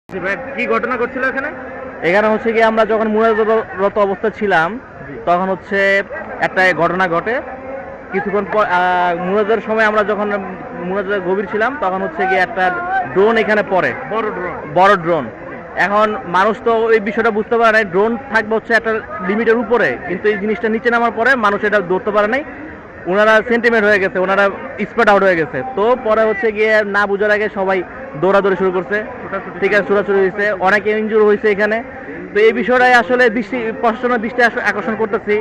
কি ঘটনা ঘটছিল এখানে? এখানে হচ্ছে কি আমরা যখন মুনাজাতরত অবস্থা ছিলাম তখন হচ্ছে একটা ঘটনা ঘটে। কিছুক্ষণ পর মুনাজাতের সময় আমরা যখন মুনাজাতে গভীর ছিলাম তখন হচ্ছে কি একটা ড্রোন এখানে পড়ে, বড় ড্রোন। এখন মানুষ তো এই বিষয়টা বুঝতে পারে নাই, ড্রোন থাকবে হচ্ছে একটা লিমিটের উপরে, কিন্তু এই জিনিসটা নিচে নামার পরে মানুষ এটা ধরতে পারে নাই। ওনারা সেন্টিমেন্ট হয়ে গেছে, ওনারা স্পট আউট হয়ে গেছে। তো পরে হচ্ছে গিয়ে না বুঝার আগে সবাই দৌড়াদৌড়ি শুরু করছে, ঠিক আছে, ছোটাছুটি হয়েছে, অনেকে ইনজুর হয়েছে এখানে। তো এই বিষয়টাই আসলে প্রশাসনের দৃষ্টি আকর্ষণ করতেছি।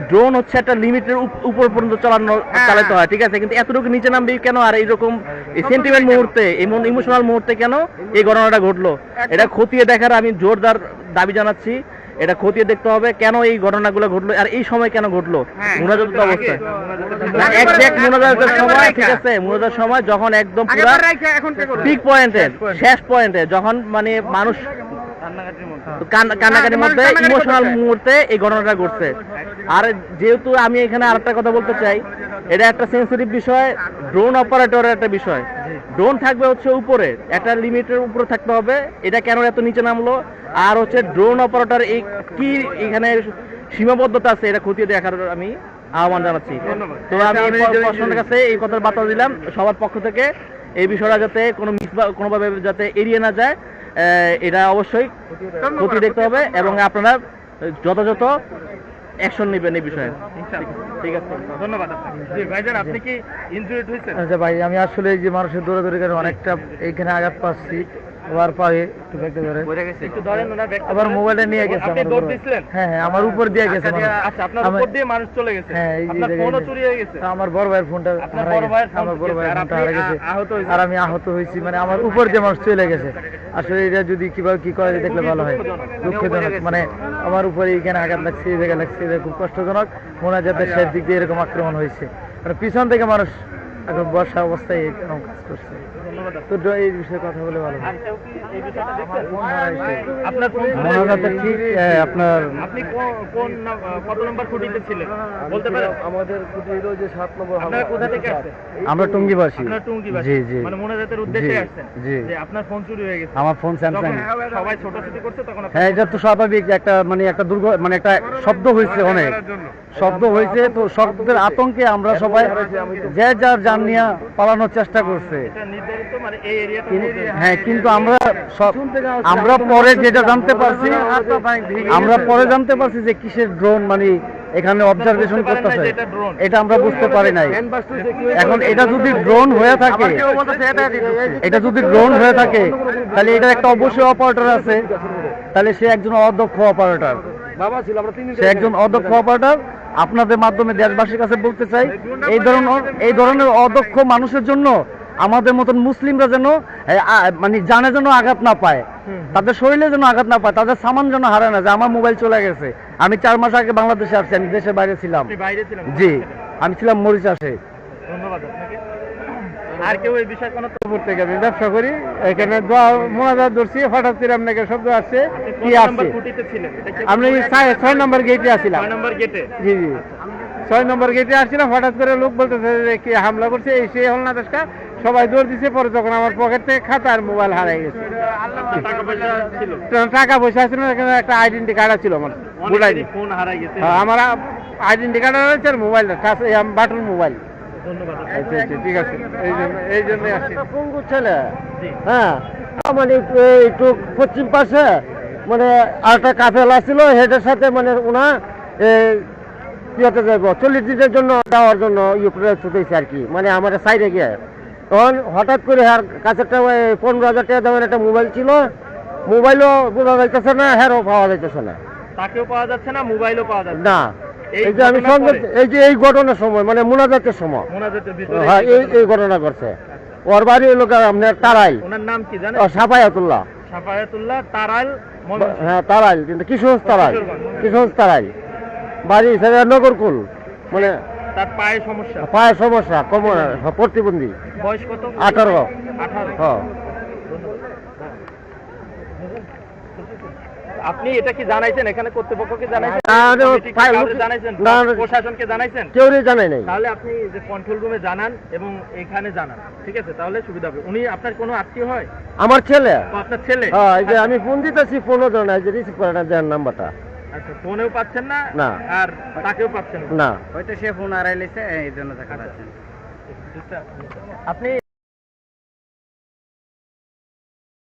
ড্রোন হচ্ছে একটা লিমিটের উপর পর্যন্ত চালাতে হয়, ঠিক আছে, কিন্তু এতটুকু নিচে নামবে কেন? আর এইরকম সেন্টিমেন্ট মুহূর্তে, এমন ইমোশনাল মুহূর্তে কেন এই ঘটনাটা ঘটলো? এটা খতিয়ে দেখার আমি জোরদার দাবি জানাচ্ছি। এটা খতিয়ে দেখতে হবে কেন এই ঘটনাগুলো ঘটলো আর এই সময় কেন ঘটলো। মুনাজাতের অবস্থায় এক্সাক্ট মুনাজাতের সময়, ঠিক আছে, মুনাজাতের সময় যখন একদম পুরো পিক পয়েন্টে, শেষ পয়েন্টে, যখন মানে মানুষ কান্নাকাটির মধ্যে, ইমোশনাল মুহূর্তে এই ঘটনাটা ঘটছে। আর যেহেতু আমি এখানে আরেকটা কথা বলতে চাই, এটা একটা সেন্সিটিভ বিষয়, ড্রোন অপারেটরের একটা বিষয়। ড্রোন থাকবে হচ্ছে উপরে, একটা লিমিটের উপরে থাকতে হবে। এটা কেন এত নিচে নামলো? আর হচ্ছে ড্রোন অপারেটর এই কি এখানে সীমাবদ্ধতা আছে, এটা খতিয়ে দেখার আমি আহ্বান জানাচ্ছি। তো আমি প্রশাসনের কাছে এই কথার বার্তা দিলাম সবার পক্ষ থেকে, এই বিষয়টা যাতে কোনোভাবে যাতে এড়িয়ে না যায়, এটা অবশ্যই খতিয়ে দেখতে হবে এবং আপনারা যথাযথ অ্যাকশন নেবেন এই বিষয়ে। ঠিক আছে, ধন্যবাদ। জি ভাইজান, আপনি কি ইনজুরিড হয়েছেন? আচ্ছা ভাই, আমি আসলে এই যে মানুষের দৌড়াদৌড়ি করে অনেকটা এইখানে আঘাত পাচ্ছি, আবার পায়ে একটু ব্যাগটা ধরে একটু ধরেন, ওনার ব্যাগটা আবার মোবাইলটা নিয়ে গেছে। আপনি দৌড় দিছিলেন? হ্যাঁ হ্যাঁ, আমার উপর দিয়ে গেছে। আচ্ছা, আপনার উপর দিয়ে মানুষ চলে গেছে? হ্যাঁ, এই আপনার ফোনও চুরি হয়ে গেছে? আমার বড় ভাইয়ের ফোনটা আপনার বড় ভাইয়ের ফোন, আমার বড় ভাইয়ের ফোনটা হারিয়ে গেছে আর আমি আহত হয়েছি। মানে আমার উপর দিয়ে মানুষ চলে গেছে। আসলে এটা যদি কিভাবে কি করে দেখলে ভালো হয়। দুঃখজনক, মানে আমার উপরে এইখানে আঘাত লাগছে, এই জায়গায় লাগছে, এটা খুব কষ্টজনক। মোনাজাতের শেষ দিক দিয়ে এরকম আক্রমণ হয়েছে, মানে পিছন থেকে মানুষ এখন বর্ষা অবস্থায় এরকম কাজ করছে। তো এই বিষয়ে কথা বলে ভালো হয়। আপনার ঠিক আপনার আপনি কত নম্বর খুঁটিতে ছিলেন বলতে পারেন? আমাদের খুঁটি হলো যে 7 নম্বর। আপনারা কোথা থেকে আসছেন? আমরা টুঙ্গিবাসী। আপনারা টুঙ্গিবাসী? জি জি, মানে মোনাজাতের উদ্দেশ্যে আসছেন? জি। যে আপনার ফোন চুরি হয়ে গেছে? আমার ফোন স্যামসাং। সবাই ছোটাছুটি করছে তখন? হ্যাঁ, এটা তো স্বাভাবিক। একটা মানে একটা মানে একটা শব্দ হয়েছে, অনেক শব্দ হয়েছে। তো শব্দের আতঙ্কে আমরা সবাই যে যার যান নিয়ে পালানোর চেষ্টা করছে। হ্যাঁ, কিন্তু আমরা পরে যেটা জানতে পারছি, যে কিসের ড্রোন মানে এখানে অবজারভেশন করতেছে, এটা আমরা বুঝতে পারি নাই। এখন এটা যদি ড্রোন হয়ে থাকে, তাহলে এটা একটা অবশ্যই অপারেটর আছে, তাহলে সে একজন অদক্ষ অপারেটর। আপনাদের মাধ্যমে দেশবাসীর কাছে বলতে চাই, এই ধরনের অদক্ষ মানুষের জন্য আমাদের মতন মুসলিমরা যেন মানে জানে যেন আঘাত না পায়, তাদের শরীরে যেন আঘাত না পায়, তাদের সামান যেন হারায় না। যে আমার মোবাইল চলে গেছে, আমি 4 মাস আগে বাংলাদেশে আসছি, আমি দেশের বাইরে ছিলাম। জি, আমি ছিলাম মরিচাসে। ধন্যবাদ আপনাকে। আর কেউ এই বিষয়ে কোনো করতে গেছে, ব্যবসা করি এখানে, মোনাজাত ধরছি, হঠাৎ করে আপনাকে শব্দ আসছে। কি আসছে? আমি 6 নম্বর গেটে আসছিলাম। 6 নম্বর গেটে? জি জি, 6 নম্বর গেটে আসছিলাম। হঠাৎ করে লোক বলতেছে যে কি হামলা করছে, এই সেই হল না দেশকা, সবাই দৌড় দিচ্ছে। পরে তখন আমার পকেট থেকে খাতা আর মোবাইল হারাই গেছে। টাকা পয়সা ছিল, এখানে একটা আইডেন্টি কার্ড ছিল আমার। আমার আইডেন্টি কার্ড রয়েছে আর মোবাইলটা বাটন মোবাইল। আচ্ছা আচ্ছা, ঠিক আছে, এই জন্য আসছি। পঙ্গু ছেলে, হ্যাঁ, মানে একটু পশ্চিম পাশে মানে আরেকটা কাফেলা ছিল, হেডের সাথে মানে ওনা ইয়েতে যাবো 40 দিনের জন্য যাওয়ার জন্য ছুটেছে আর কি, মানে আমার সাইডে গিয়ে। তখন হঠাৎ করে আর কাছেরটা 15,000 টাকা দামের একটা মোবাইল ছিল, মোবাইলও বোঝা যাইতেছে না, হ্যারও পাওয়া যাইতেছে না। তাকেও পাওয়া যাচ্ছে না, মোবাইলও পাওয়া যাচ্ছে না। এই যে আমি এই ঘটনার সময়, মানে মোনাজাতের সময়, হ্যাঁ, এই ঘটনা করছে। ওর বাড়ি লোক আপনার তারাইল। ওনার নাম কি জানেন? সাফায়াতুল্লাহ। তারাইল? হ্যাঁ, তারাইল, কিন্তু কিশোরগঞ্জ তারাইল বাড়ি হিসাবে নগরকুল। মানে তার পায়ে সমস্যা, প্রতিবন্ধী। বয়স কত? 18। হ্যাঁ। আপনি এটা কি জানাইছেন এখানে কর্তৃপক্ষকে জানাইছেন? আরে, কমিটিকে ফাইল- কাউকে জানাইছেন? না, না। প্রশাসনকে জানাইছেন? কেউই জানাই নাই। তাহলে আপনি যে কন্ট্রোল রুমে জানান এবং এখানে জানান, ঠিক আছে? তাহলে সুবিধা হবে। উনি আপনার কোনো আত্মীয় হয়? আমার ছেলে, ও আপনার ছেলে? হ্যাঁ, এই যে আমি ফোন দিতেছি, ফোনও ধরে না, এই যে রিসিভ করে না, দেন নাম্বারটা। আচ্ছা, ফোনেও পাচ্ছেন না? না। আর তাকেও পাচ্ছেন না? না। হয়তো সে ফোন হারাই লেছে এই জন্য দেখা যাচ্ছে। আপনি